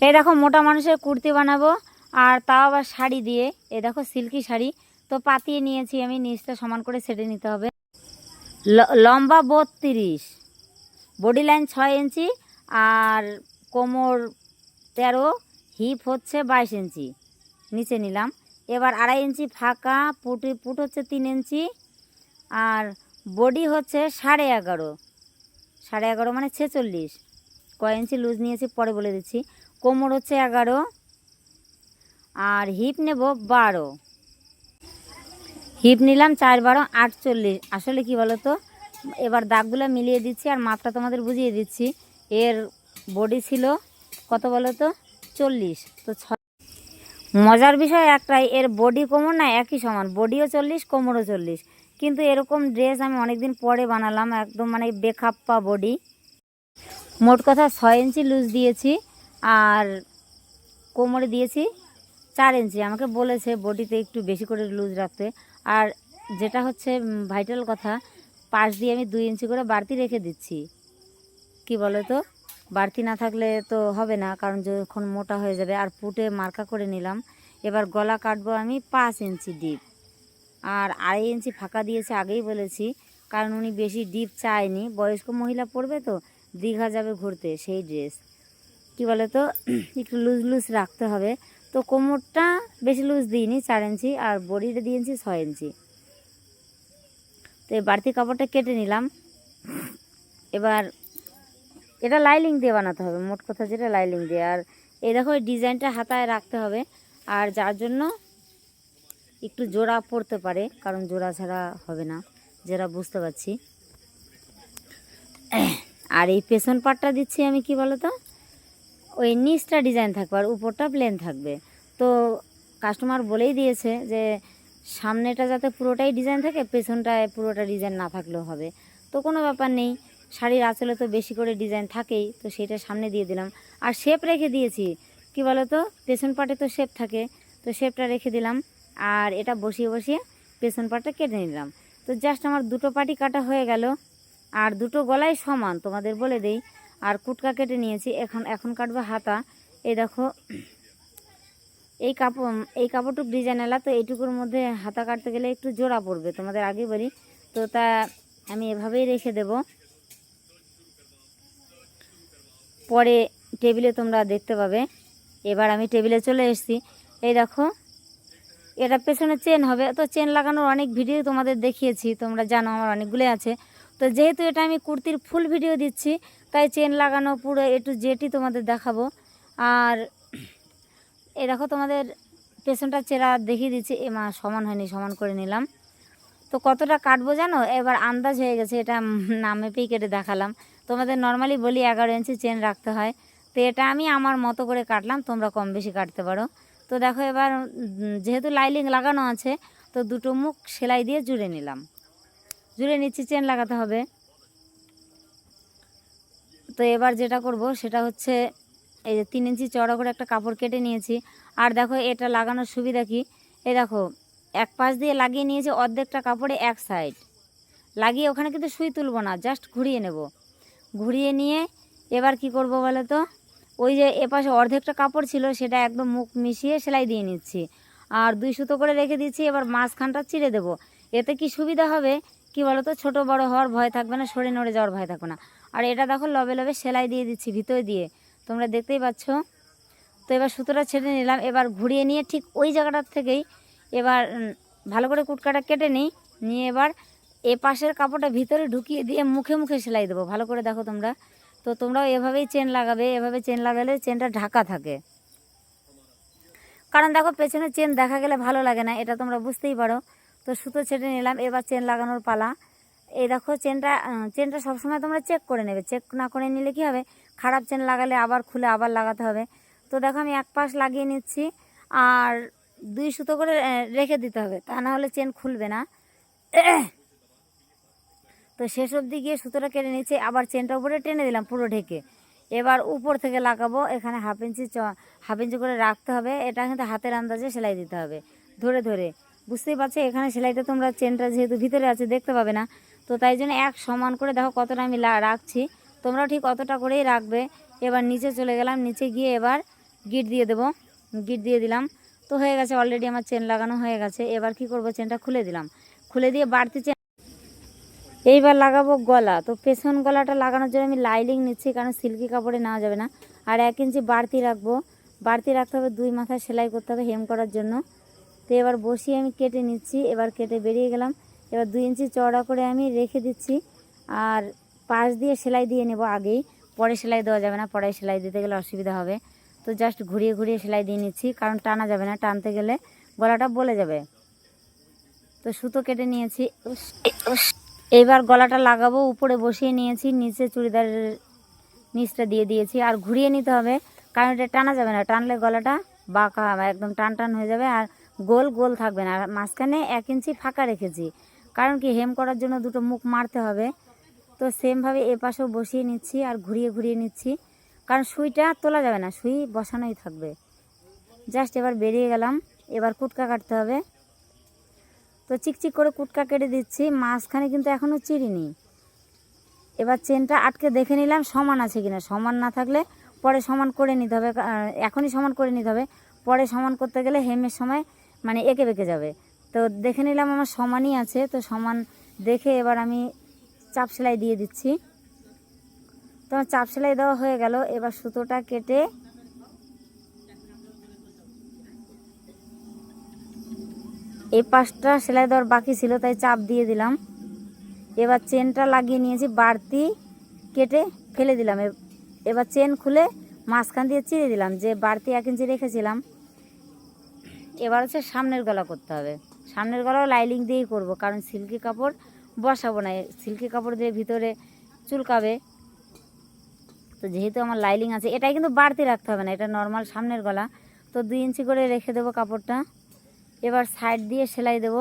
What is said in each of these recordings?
এই দেখো মোটা মানুষের কুর্তি বানাবো, আর তাও আবার শাড়ি দিয়ে। এই দেখো সিল্কি শাড়ি, তো পাতিয়ে নিয়েছি আমি, নিচটা সমান করে সেটে নিতে হবে। লম্বা 32, বডি লাইন 6 ইঞ্চি, আর কোমর 13, হিপ হচ্ছে 22 ইঞ্চি নিচে নিলাম। এবার 2.5 ইঞ্চি ফাঁকা, পুট হচ্ছে 3 ইঞ্চি, আর বডি হচ্ছে 11.5, 11.5 মানে 46। কয় ইঞ্চি লুজ নিয়েছি পরে বলে দিচ্ছি। কোমর হচ্ছে 11, আর হিপ নেব 12, হিপ নিলাম 4 12 48। আসলে কি বলো তো, এবার দাগগুলো মিলিয়ে দিচ্ছি আর মাপটা তোমাদের বুঝিয়ে দিচ্ছি। এর বডি ছিল কত বলো তো, 40। তো মজার বিষয় একটাই, এর বডি কোমর না একই সমান, বডিও 40 কোমরও 40। কিন্তু এরকম ড্রেস আমি অনেকদিন পরে বানালাম, একদম মানে বেখাপ্পা বডি। মোট কথা 6 ইঞ্চি লুজ দিয়েছি, আর কোমরে দিয়েছি 4 ইঞ্চি। আমাকে বলেছে বডিতে একটু বেশি করে লুজ রাখতে। আর যেটা হচ্ছে ভাইটাল কথা, পাশ দিয়ে আমি 2 ইঞ্চি করে বাড়তি রেখে দিচ্ছি। কি বলো তো, বাড়তি না থাকলে তো হবে না, কারণ যখন মোটা হয়ে যাবে। আর পুটে মার্কা করে নিলাম। এবার গলা কাটবো আমি 5 ইঞ্চি ডিপ, আর 2.5 ইঞ্চি ফাঁকা দিয়েছে, আগেই বলেছি, কারণ উনি বেশি ডিপ চায়নি। বয়স্ক মহিলা পরবে তো, দীঘা যাবে ঘুরতে, সেই ড্রেস। কি বলে তো, একটু লুজ লুজ রাখতে হবে। তো কোমরটা বেশি লুজ দিইনি, 4 ইঞ্চি, আর বডিটা দিয়েছি 6 ইঞ্চি। তো এই বাড়তি কাপড়টা কেটে নিলাম। এবার এটা লাইলিং দিয়ে বানাতে হবে, মোট কথা যেটা লাইলিং দিয়ে। আর এই দেখো এই ডিজাইনটা হাতায় রাখতে হবে, আর যার জন্য একটু জোড়া পড়তে পারে, কারণ জোড়া ছাড়া হবে না, যেটা বুঝতে পারছি। আর এই পেছন পাটটা দিচ্ছি আমি, কি বলো তো, ওই নিচটা ডিজাইন থাকবে আর উপরটা প্লেন থাকবে। তো কাস্টমার বলেই দিয়েছে যে সামনেটা যাতে পুরোটাই ডিজাইন থাকে, পেছনটায় পুরোটা ডিজাইন না থাকলেও হবে। তো কোনো ব্যাপার নেই, শাড়ির আঁচলে তো বেশি করে ডিজাইন থাকেই, তো সেটা সামনে দিয়ে দিলাম। আর শেপ রেখে দিয়েছি, কি বলো তো, পেছন পাটে তো শেপ থাকে, তো শেপটা রেখে দিলাম। আর এটা বসিয়ে বসিয়ে পেছন পাটটা কেটে নিলাম। তো জাস্ট আমার দুটো পাটি কাটা হয়ে গেল, আর দুটো গলাই সমান তোমাদের বলে দেই। আর কুটকা কেটে নিয়েছি, এখন কাটবো হাতা। এই দেখো এই কাপড়টুক ডিজাইন এলা, তো এইটুকুর মধ্যে হাতা কাটতে গেলে একটু জোড়া পড়বে, তোমাদের আগে বলি। তো তা আমি এভাবেই রেখে দেব, পরে টেবিলে তোমরা দেখতে পাবে। এবার আমি টেবিলে চলে এসেছি। এই দেখো এটা পেছনে চেন হবে, তো চেন লাগানোর অনেক ভিডিও তোমাদের দেখিয়েছি, তোমরা জানো আমার অনেকগুলো আছে। তো যেহেতু এটা আমি কুর্তির ফুল ভিডিও দিচ্ছি, তাই চেন লাগানো পুরো একটু যেটি তোমাদের দেখাবো। আর এই দেখো তোমাদের পেছনটা চেরা দেখিয়ে দিচ্ছি। মা সমান হয়নি, সমান করে নিলাম। তো কতটা কাটবো জানো, এবার আন্দাজ হয়ে গেছে, এটা না মেপেই কেটে দেখালাম। তোমাদের নর্মালি বলি 11 ইঞ্চি চেন রাখতে হয়, তো এটা আমি আমার মতো করে কাটলাম, তোমরা কম বেশি কাটতে পারো। তো দেখো এবার যেহেতু লাইলিং লাগানো আছে, তো দুটো মুখ সেলাই দিয়ে জুড়ে নিলাম, জুড়ে নিচ্ছি, চেন লাগাতে হবে। তো এবার যেটা করব সেটা হচ্ছে, এই যে 3 ইঞ্চি চওড়া করে একটা কাপড় কেটে নিয়েছি। আর দেখো এটা লাগানোর সুবিধা কি, এই দেখো এক পাশ দিয়ে লাগিয়ে নিয়েছি অর্ধেকটা কাপড়ে এক সাইড লাগিয়ে, ওখানে কিন্তু সুই তুলব না, জাস্ট ঘুরিয়ে নেব। ঘুরিয়ে নিয়ে এবার কি করব বলো তো, ওই যে এপাশে অর্ধেকটা কাপড় ছিল সেটা একদম মুখ মিশিয়ে সেলাই দিয়ে নিচ্ছি, আর 2 সুতো করে রেখে দিচ্ছি। এবার মাঝখানটা চিড়ে দেব। এতে কি সুবিধা হবে কি বলো তো, ছোটো বড় হওয়ার ভয় থাকবে না, সরে নড়ে যাওয়ার ভয় থাকবে না। আর এটা দেখো লবে লবে সেলাই দিয়ে দিচ্ছি ভিতরে দিয়ে, তোমরা দেখতেই পাচ্ছ। তো এবার সুতোটা ছেড়ে নিলাম, এবার ঘুরিয়ে নিয়ে ঠিক ওই জায়গাটার থেকেই এবার ভালো করে কুটকাটা কেটে নিয়ে এবার এ পাশের কাপড়টা ভিতরে ঢুকিয়ে দিয়ে মুখে মুখে সেলাই দেবো, ভালো করে দেখো তোমরা। তো তোমরাও এভাবেই চেন লাগাবে, এভাবে চেন লাগালে চেনটা ঢাকা থাকে। কারণ দেখো পেছনে চেন দেখা গেলে ভালো লাগে না, এটা তোমরা বুঝতেই পারো। তো সুতো ছেড়ে নিলাম, এবার চেন লাগানোর পালা। এই দেখো চেনটা সবসময় তোমরা চেক করে নেবে, চেক না করে নিলে কি হবে, খারাপ চেন লাগালে আবার খুলে আবার লাগাতে হবে। তো দেখো আমি এক পাশ লাগিয়ে নিচ্ছি, আর 2 সুতো করে রেখে দিতে হবে, তা না হলে চেন খুলবে না। তো শেষ অবধি গিয়ে সুতোটা কেটে নিচ্ছি, আবার চেনটা উপরে টেনে দিলাম পুরো ঢেকে। এবার উপর থেকে লাগাবো, এখানে হাফ ইঞ্চি করে রাখতে হবে। এটা কিন্তু হাতের আন্দাজে সেলাই দিতে হবে, ধরে ধরে। বুঝতেই পারছো এখানে সেলাইটা তোমরা চেনটা যেহেতু ভিতরে আছে দেখতে পাবে না, তো তাই জন্য এক সমান করে দেখো কতটা আমি রাখছি, তোমরাও ঠিক অতটা করেই রাখবে। এবার নিচে চলে গেলাম, নিচে গিয়ে এবার গিট দিয়ে দেবো, গিট দিয়ে দিলাম। তো হয়ে গেছে, অলরেডি আমার চেন লাগানো হয়ে গেছে। এবার কি করব, চেনটা খুলে দিলাম, খুলে দিয়ে বাড়তি চেন এইবার লাগাবো গলা। তো পেছন গলাটা লাগানোর জন্য আমি লাইলিং নিচ্ছি, কারণ সিল্কি কাপড়ে নেওয়া যাবে না। আর 1 ইঞ্চি বাড়তি রাখবো, বাড়তি রাখতে হবে, 2 মাথায় সেলাই করতে হবে হেম করার জন্য। তো এবার বসিয়ে আমি কেটে নিচ্ছি, এবার কেটে বেরিয়ে গেলাম। এবার 2 ইঞ্চি চওড়া করে আমি রেখে দিচ্ছি, আর পাশ দিয়ে সেলাই দিয়ে নেব আগেই, পরে সেলাই দেওয়া যাবে না, পরে সেলাই দিতে গেলে অসুবিধা হবে। তো জাস্ট ঘুরিয়ে ঘুরিয়ে সেলাই দিয়ে নিচ্ছি, কারণ টানা যাবে না, টানতে গেলে গলাটা বলে যাবে। তো সুতো কেটে নিয়েছি, এইবার গলাটা লাগাবো। উপরে বসিয়ে নিয়েছি, নিচে চুড়িদারের নিচটা দিয়ে দিয়েছি, আর ঘুরিয়ে নিতে হবে, কারণ এটা টানা যাবে না, টানলে গলাটা বাঁকা একদম টান টান হয়ে যাবে, আর গোল গোল থাকবে না। আর মাঝখানে 1 ইঞ্চি ফাঁকা রেখেছি, কারণ কি হেম করার জন্য দুটো মুখ মারতে হবে। তো সেমভাবে এ পাশেও বসিয়ে নিচ্ছি আর ঘুরিয়ে ঘুরিয়ে নিচ্ছি, কারণ সুইটা তোলা যাবে না, সুই বসানোই থাকবে। জাস্ট এবার বেরিয়ে গেলাম। এবার কুটকা কাটতে হবে। তো চিকচিক করে কুটকা কেটে দিচ্ছি, মাঝখানে কিন্তু এখনও চিড়িনি। এবার চেনটা আটকে দেখে নিলাম সমান আছে কিনা, সমান না থাকলে পরে সমান করে নিতে হবে, এখনই সমান করে নিতে হবে, পরে সমান করতে গেলে হেমের সময় মানে এঁকে বেঁকে যাবে। তো দেখে নিলাম আমার সমানই আছে। তো সমান দেখে এবার আমি চাপ সেলাই দিয়ে দিচ্ছি। তো চাপ সেলাই দেওয়া হয়ে গেল। এবার সুতোটা কেটে এই পাশটা সেলাই দেওয়ার বাকি ছিল, তাই চাপ দিয়ে দিলাম। এবার চেনটা লাগিয়ে নিয়েছি, বাড়তি কেটে ফেলে দিলাম। এবার চেন খুলে মাঝখান দিয়ে চিড়ে দিলাম, যে বাড়তি 1 ইঞ্চি রেখেছিলাম। এবার হচ্ছে সামনের গলা করতে হবে। সামনের গলাও লাইলিং দিয়েই করব, কারণ সিল্কি কাপড় বসাবো না, সিল্কি কাপড় দিয়ে ভিতরে চুলকাবে। তো যেহেতু আমার লাইলিং আছে, এটাই কিন্তু বাড়তি রাখতে হবে না, এটা নর্মাল সামনের গলা। তো 2 ইঞ্চি করে রেখে দেবো কাপড়টা। এবার সাইড দিয়ে সেলাই দেব,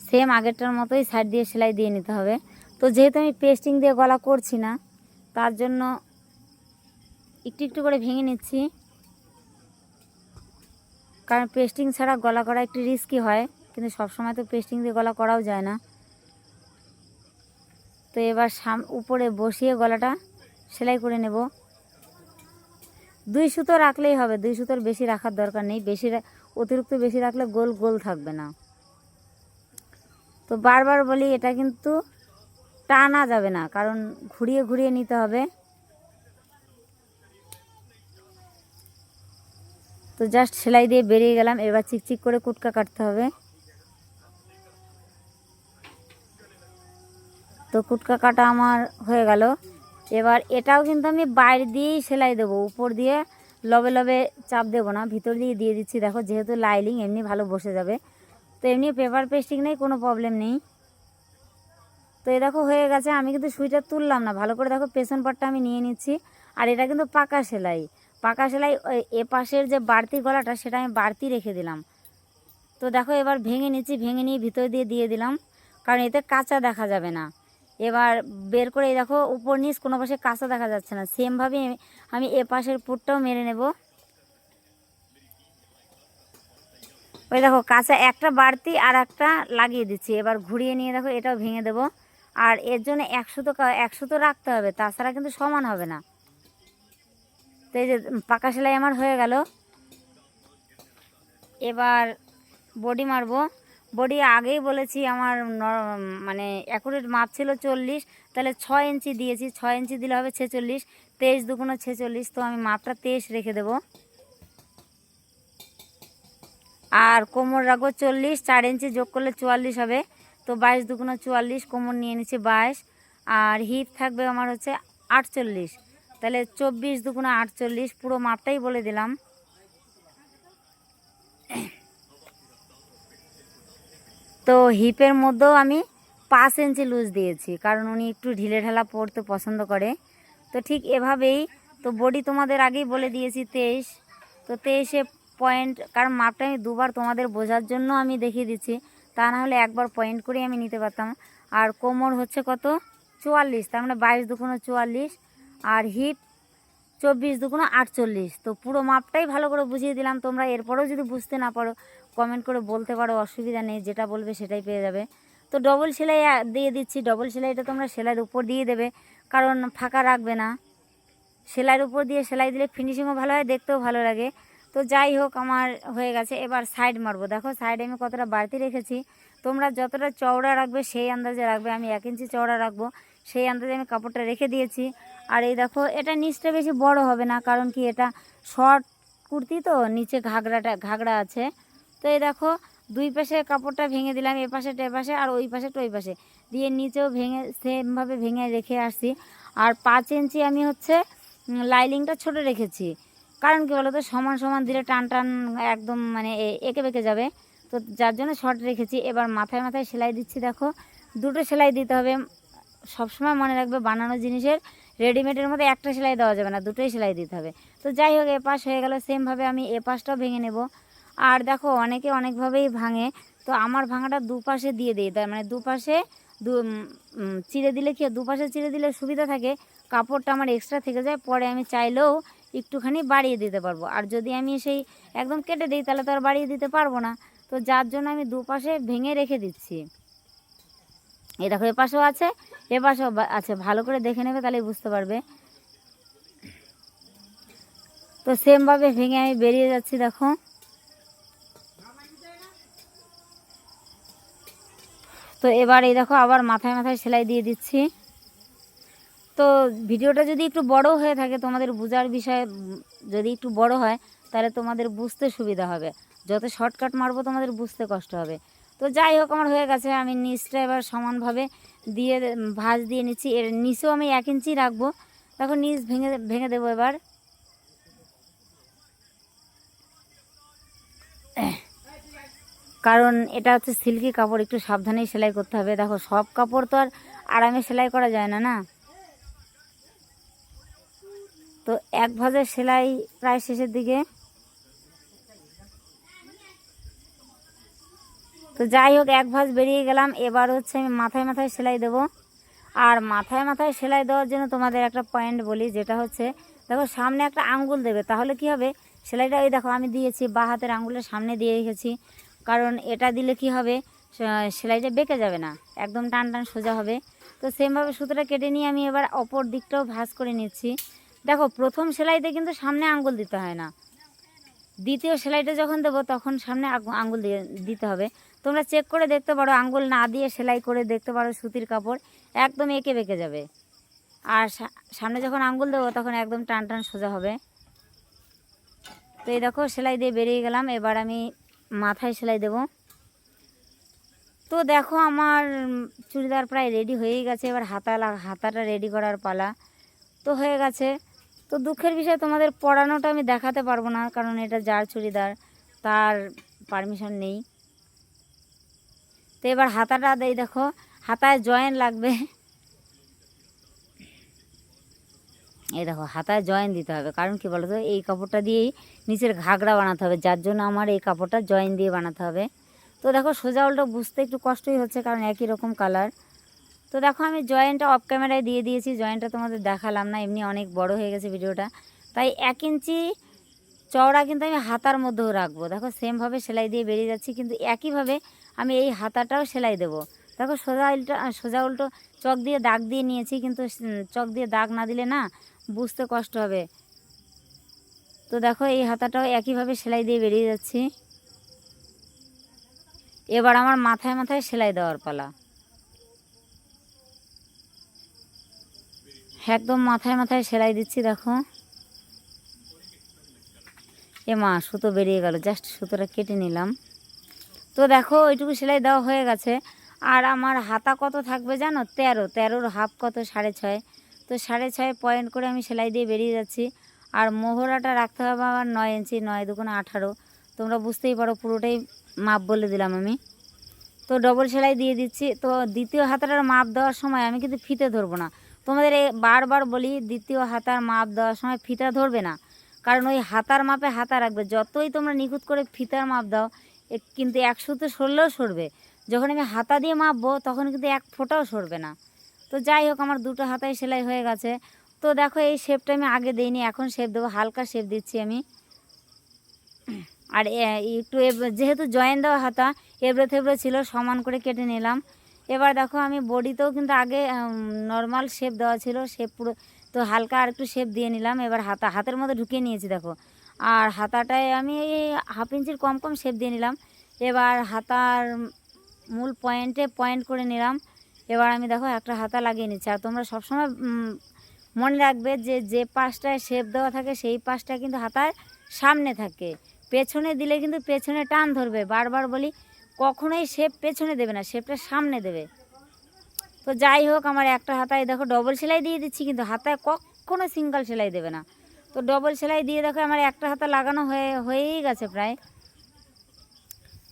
সেম আগেরটার মতোই সাইড দিয়ে সেলাই দিয়ে নিতে হবে। তো যেহেতু আমি পেস্টিং দিয়ে গলা করছি না, তার জন্য একটু একটু করে ভেঙে নিচ্ছি, কারণ পেস্টিং ছাড়া গলা করা একটু রিস্কি হয়, কিন্তু সবসময় তো পেস্টিং দিয়ে গলা করাও যায় না। তো এবার উপরে বসিয়ে গলাটা সেলাই করে নেব। 2 সুতো রাখলেই হবে, 2 সুতোর বেশি রাখার দরকার নেই, অতিরিক্ত বেশি রাখলে গোল গোল থাকবে না। তো বারবার বলি, এটা কিন্তু টানা যাবে না, কারণ ঘুরিয়ে ঘুরিয়ে নিতে হবে। তো জাস্ট সেলাই দিয়ে বেরিয়ে গেলাম। এবার চিকচিক করে কুটকা কাটতে হবে। তো কুটকা কাটা আমার হয়ে গেল। এবার এটাও কিন্তু আমি বাইরে দিয়েই সেলাই দেবো, উপর দিয়ে লবে লবে চাপ দেবো না, ভিতর দিয়ে দিয়ে দিচ্ছি। দেখো, যেহেতু লাইলিং এমনি ভালো বসে যাবে, তো এমনি পেপার পেস্টিং নেই, কোনো প্রবলেম নেই। তো এই দেখো হয়ে গেছে। আমি কিন্তু সুইটা তুললাম না, ভালো করে দেখো পেছন পাটটা আমি নিয়ে নিচ্ছি। আর এটা কিন্তু পাকা সেলাই, পাকা সেলাই। এ পাশের যে বাড়তি গলাটা, সেটা আমি বাড়তি রেখে দিলাম। তো দেখো এবার ভেঙে নিচ্ছি, ভেঙে নিয়ে ভিতর দিয়ে দিয়ে দিলাম, কারণ এতে কাঁচা দেখা যাবে না। এবার বের করে দেখো উপর নিচ কোনো পাশে কাঁচা দেখা যাচ্ছে না। সেমভাবে আমি এ পাশের পুরটাও মেরে নেব। ওই দেখো কাঁচা একটা বাড়তি আর একটা লাগিয়ে দিচ্ছি। এবার ঘুরিয়ে নিয়ে দেখো এটাও ভেঙে দেব। আর এর জন্য 100 তো রাখতে হবে, তাছাড়া কিন্তু সমান হবে না। তো এই যে পাকা সেলাই আমার হয়ে গেল। এবার বডি মারবো। বডি আগেই বলেছি আমার মানে অ্যাকুরেট মাপ ছিল 40, তাহলে 6 ইঞ্চি দিয়েছি, 6 ইঞ্চি দিলে হবে 46, 23 দুগুণ 46। তো আমি মাপটা 23 রেখে দেবো। আর কোমর রাখবো 40, 4 ইঞ্চি যোগ করলে 44 হবে। তো 22 দুগুণ 44, কোমর নিয়ে নিচ্ছি 22। আর হিপ থাকবে আমার হচ্ছে 48, তাহলে 24 দুগুণ 48, পুরো মাপটাই বলে দিলাম। তো হিপের মধ্যেও আমি 5 ইঞ্চি লুজ দিয়েছি, কারণ উনি একটু ঢিলে ঢালা পরতে পছন্দ করে। তো ঠিক এভাবেই। তো বডি তোমাদের আগেই বলে দিয়েছি 23। তো 23 পয়েন্ট, কারণ মাপটা আমি দুবার তোমাদের বোঝার জন্য আমি দেখিয়ে দিচ্ছি, তা না হলে একবার পয়েন্ট করে আমি নিতে পারতাম। আর কোমর হচ্ছে কত 44, তার মানে 22 দুগুণ 44। আর হিপ 24 দুগুণ 48। তো পুরো মাপটাই ভালো করে বুঝিয়ে দিলাম। তোমরা এরপরেও যদি বুঝতে না পারো, কমেন্ট করে বলতে পারো, অসুবিধা নেই, যেটা বলবে সেটাই পেয়ে যাবে। তো ডবল সেলাই দিয়ে দিচ্ছি। ডবল সেলাইটা তোমরা সেলাইয়ের উপর দিয়ে দেবে, কারণ ফাঁকা রাখবে না, সেলাইয়ের উপর দিয়ে সেলাই দিলে ফিনিশিংও ভালো হয়, দেখতেও ভালো লাগে। তো যাই হোক, আমার হয়ে গেছে। এবার সাইড মারবো। দেখো সাইডে আমি কতটা বাড়তি রেখেছি। তোমরা যতটা চওড়া রাখবে সেই আন্দাজে রাখবে। আমি 1 ইঞ্চি চওড়া রাখবো, সেই আন্দাজে আমি কাপড়টা রেখে দিয়েছি। আর এই দেখো, এটা নিচটা বেশি বড় হবে না, কারণ কি এটা শর্ট কুর্তি তো, নিচে ঘাগড়া আছে। তো এই দেখো, 2 পাশে কাপড়টা ভেঙে দিলাম, এ পাশেটা এ পাশে আর ওই পাশেটা ওই পাশে দিয়ে, নিচেও ভেঙে সেমভাবে ভেঙে রেখে আসছি। আর 5 ইঞ্চি আমি হচ্ছে লাইনিংটা ছোট রেখেছি, কারণ কি বলো তো, সমান সমান দিলে টান টান একদম মানে এঁকে বেঁকে যাবে, তো যার জন্য শর্ট রেখেছি। এবার মাথায় মাথায় সেলাই দিচ্ছি। দেখো, 2টো সেলাই দিতে হবে। সবসময় মনে রাখবে, বানানো জিনিসের রেডিমেডের মধ্যে একটা সেলাই দেওয়া যাবে না, 2টোই সেলাই দিতে হবে। তো যাই হোক, এ পাশ হয়ে গেল। সেমভাবে আমি এ পাশটাও ভেঙে নেব। আর দেখো, অনেকে অনেকভাবেই ভাঙে, তো আমার ভাঙাটা দুপাশে দিয়ে দিই, তার মানে দুপাশে চিড়ে দিলে কি, দুপাশে চিড়ে দিলে সুবিধা থাকে, কাপড়টা আমার এক্সট্রা থেকে যায়, পরে আমি চাইলেও একটুখানি বাড়িয়ে দিতে পারবো। আর যদি আমি সেই একদম কেটে দিই, তাহলে তো আর বাড়িয়ে দিতে পারবো না। তো যার জন্য আমি দুপাশে ভেঙে রেখে দিচ্ছি। এই দেখো, এপাশেও আছে এপাশেও আছে, ভালো করে দেখে নেবে, তাহলে বুঝতে পারবে। তো সেমভাবে ভেঙে আমি বেরিয়ে যাচ্ছি। দেখো, তো এবার এই দেখো, আবার মাথায় মাথায় সেলাই দিয়ে দিচ্ছি। তো ভিডিওটা যদি একটু বড় হয়ে থাকে, তোমাদের বোঝার বিষয় যদি একটু বড় হয়, তাহলে তোমাদের বুঝতে সুবিধা হবে। যত শর্টকাট মারবো তোমাদের বুঝতে কষ্ট হবে। তো যাই হোক, আমার হয়ে গেছে। আমি নিচটা এবার সমানভাবে দিয়ে ভাঁজ দিয়ে নিচ্ছি। এর নিচেও আমি 1 ইঞ্চি রাখবো। দেখো, নিচ ভেঙে ভেঙে দেবো এবার। কারণ এটা হচ্ছে সিল্কি কাপড়, একটু সাবধানেই সেলাই করতে হবে। দেখো, সব কাপড় তো আর আরামে সেলাই করা যায় না, না। তো 1 ভাঁজের সেলাই প্রায় শেষের দিকে। তো যাই হোক, 1 ভাঁজ বেরিয়ে গেলাম। এবার হচ্ছে আমি মাথায় মাথায় সেলাই দেব। আর মাথায় মাথায় সেলাই দেওয়ার জন্য তোমাদের একটা পয়েন্ট বলি, যেটা হচ্ছে, দেখো সামনে একটা আঙ্গুল দেবে, তাহলে কি হবে, সেলাইটা ওই দেখো আমি দিয়েছি বাঁ হাতের আঙ্গুলের সামনে দিয়ে রেখেছি, কারণ এটা দিলে কি হবে, সেলাইটা বেঁকে যাবে না, একদম টান টান সোজা হবে। তো সেমভাবে সুতোটা কেটে নিয়ে আমি এবার অপর দিকটাও ভাঁজ করে নিচ্ছি। দেখো, প্রথম সেলাইতে কিন্তু সামনে আঙ্গুল দিতে হয় না, দ্বিতীয় সেলাইটা যখন দেবো তখন সামনে আঙ্গুল দিতে হবে। তোমরা চেক করে দেখতে পারো, আঙ্গুল না দিয়ে সেলাই করে দেখতে পারো, সুতির কাপড় একদম এঁকে বেঁকে যাবে। আর সামনে যখন আঙ্গুল দেবো তখন একদম টান টান সোজা হবে। তো এই দেখো, সেলাই দিয়ে বেরিয়ে গেলাম। এবার আমি মাথায় সেলাই দেব। তো দেখো, আমার চুড়িদার প্রায় রেডি হয়েই গেছে। এবার হাতাটা রেডি করার পালা। তো হয়ে গেছে। তো দুঃখের বিষয়, তোমাদের পরানোটা আমি দেখাতে পারবো না, কারণ এটা যার চুড়িদার তার পারমিশন নেই। তো এবার হাতাটা দেই। দেখো, হাতায় জয়েন লাগবে। এই দেখো, হাতায় জয়েন দিতে হবে, কারণ কি বলো তো, এই কাপড়টা দিয়েই নিচের ঘাগড়া বানাতে হবে, যার জন্য আমার এই কাপড়টা জয়েন দিয়ে বানাতে হবে। তো দেখো, সোজা উল্টো বুঝতে একটু কষ্টই হচ্ছে, কারণ একই রকম কালার। তো দেখো, আমি জয়েন্টটা অফ ক্যামেরায় দিয়ে দিয়েছি, জয়েন্টটা তোমাদের দেখালাম না, এমনি অনেক বড় হয়ে গেছে ভিডিওটা, তাই 1 ইঞ্চি চওড়া কিন্তু আমি হাতার মধ্যেও রাখবো। দেখো, সেমভাবে সেলাই দিয়ে বেরিয়ে যাচ্ছি, কিন্তু একইভাবে আমি এই হাতাটাও সেলাই দেব। দেখো, সোজা উল্টো চক দিয়ে দাগ দিয়ে নিয়েছি, কিন্তু চক দিয়ে দাগ না দিলে না বুঝতে কষ্ট হবে। তো দেখো, এই হাতাটাও একইভাবে সেলাই দিয়ে বেরিয়ে যাচ্ছি। এবার আমার মাথায় মাথায় সেলাই দেওয়ার পালা। একদম মাথায় মাথায় সেলাই দিচ্ছি। দেখো, মা সুতো বেরিয়ে গেল, জাস্ট সুতোটা কেটে নিলাম। তো দেখো, ওইটুকু সেলাই দেওয়া হয়ে গেছে। আর আমার হাতা কত থাকবে জানো, 13 হাফ কত 6.5। তো 6.5 পয়েন্ট করে আমি সেলাই দিয়ে বেরিয়ে যাচ্ছি। আর মোহরাটা রাখতে হবে আমার 9 ইঞ্চি, 9 দুগুণে 18। তোমরা বুঝতেই পারো, পুরোটাই মাপ বলে দিলাম আমি। তো ডবল সেলাই দিয়ে দিচ্ছি। তো দ্বিতীয় হাতাটার মাপ দেওয়ার সময় আমি কিন্তু ফিতে ধরবো না। তোমাদের বারবার বলি, দ্বিতীয় হাতার মাপ দেওয়ার সময় ফিতা ধরবে না, কারণ ওই হাতার মাপে হাতা রাখবে। যতই তোমরা নিখুঁত করে ফিতার মাপ দাও, কিন্তু 1 সুতো সরলেও সরবে। যখন আমি হাতা দিয়ে মাপবো তখন কিন্তু 1 ফোঁটাও সরবে না। তো যাই হোক, আমার 2টো হাতায় সেলাই হয়ে গেছে। তো দেখো, এই শেপটা আমি আগে দিইনি, এখন শেপ দেবো, হালকা শেপ দিচ্ছি আমি। আর একটু যেহেতু জয়েন দেওয়া হাতা, এবড়ো থেবড়ো ছিল, সমান করে কেটে নিলাম। এবার দেখো, আমি বডিতেও কিন্তু আগে নর্মাল শেপ দেওয়া ছিল, শেপ পুরো তো হালকা আর একটু শেপ দিয়ে নিলাম। এবার হাতের মধ্যে ঢুকিয়ে নিয়েছি দেখো, আর হাতাটায় আমি এই 1/2 ইঞ্চির কম কম শেপ দিয়ে নিলাম। এবার হাতার মূল পয়েন্টে পয়েন্ট করে নিলাম। এবার আমি দেখো একটা হাতা লাগিয়ে নিচ্ছি। আর তোমরা সবসময় মনে রাখবে যে যে পাশটায় শেপ দেওয়া থাকে সেই পাশটা কিন্তু হাতার সামনে থাকে, পেছনে দিলে কিন্তু পেছনে টান ধরবে। বারবার বলি কখনোই শেপ পেছনে দেবে না, শেপটা সামনে দেবে। তো যাই হোক, আমার একটা হাতায় দেখো ডবল সেলাই দিয়ে দিচ্ছি, কিন্তু হাতায় কখনো সিঙ্গেল সেলাই দেবে না। তো ডবল সেলাই দিয়ে দেখো আমার একটা হাতা লাগানো হয়েই গেছে প্রায়।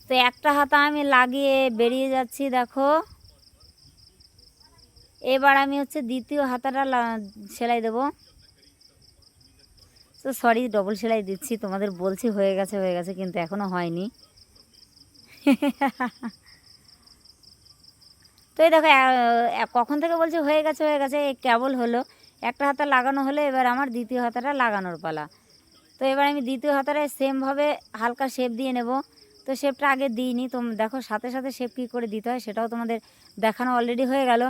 তো একটা হাতা আমি লাগিয়ে বেরিয়ে যাচ্ছি দেখো। এবার আমি হচ্ছে দ্বিতীয় হাতাটা সেলাই দেব। তো সরি, ডবল সেলাই দিচ্ছি, তোমাদের বলছি হয়ে গেছে কিন্তু এখনও হয়নি। তো এই দেখো কখন থেকে বলছি হয়ে গেছে কেবল হলো একটা হাতা লাগানো হলে এবার আমার দ্বিতীয় হাতাটা লাগানোর পালা। তো এবার আমি দ্বিতীয় হাতাটা সেমভাবে হালকা শেপ দিয়ে নেব। তো শেপটা আগে দিইনি, তো দেখো সাথে সাথে শেপ কী করে দিতে হয় সেটাও তোমাদের দেখানো অলরেডি হয়ে গেল।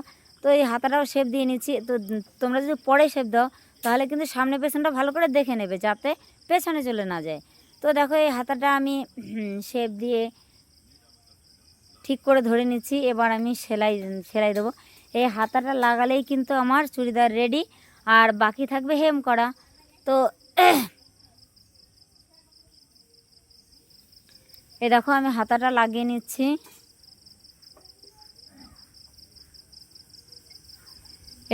তো এই হাতাটাও শেপ দিয়ে নিচ্ছি। তো তোমরা যদি পরে শেপ দাও তাহলে কিন্তু সামনে পেছনটা ভালো করে দেখে নেবে যাতে পেছনে চলে না যায়। তো দেখো এই হাতাটা আমি শেপ দিয়ে ঠিক করে ধরে নিচ্ছি। এবার আমি সেলাই দেবো। এই হাতাটা লাগালেই কিন্তু আমার চুড়িদার রেডি, আর বাকি থাকবে হেম করা। তো এই দেখো আমি হাতাটা লাগিয়ে নিচ্ছি।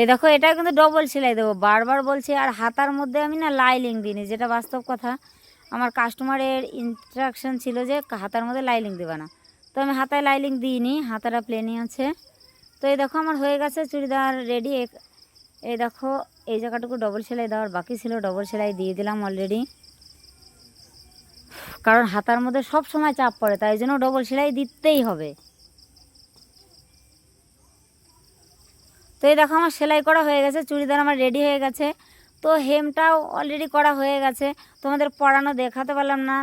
এই দেখো এটা কিন্তু ডবল সেলাই দেবো, বারবার বলছি। আর হাতার মধ্যে আমি না লাইলিং দিইনি, যেটা বাস্তব কথা। আমার কাস্টমারের ইনস্ট্রাকশন ছিল যে হাতার মধ্যে লাইলিং দেবে না, তো আমি হাতায় লাইলিং দিইনি, হাতাটা প্লেনই আছে। তো এই দেখো আমার হয়ে গেছে চুড়িদার রেডি। এই দেখো এই জায়গাটুকু ডবল সেলাই দেওয়ার বাকি ছিল, ডবল সেলাই দিয়ে দিলাম অলরেডি। কারণ হাতার মধ্যে সব সময় চাপ পড়ে, তাই জন্য ডবল সেলাই দিতেই হবে। তো এই দেখো আমার সেলাই করা হয়ে গেছে, চুড়িদার আমার রেডি হয়ে গেছে। তো হেমটাও অলরেডি করা হয়ে গেছে, তোমাদের পরানো দেখাতে পারলাম না,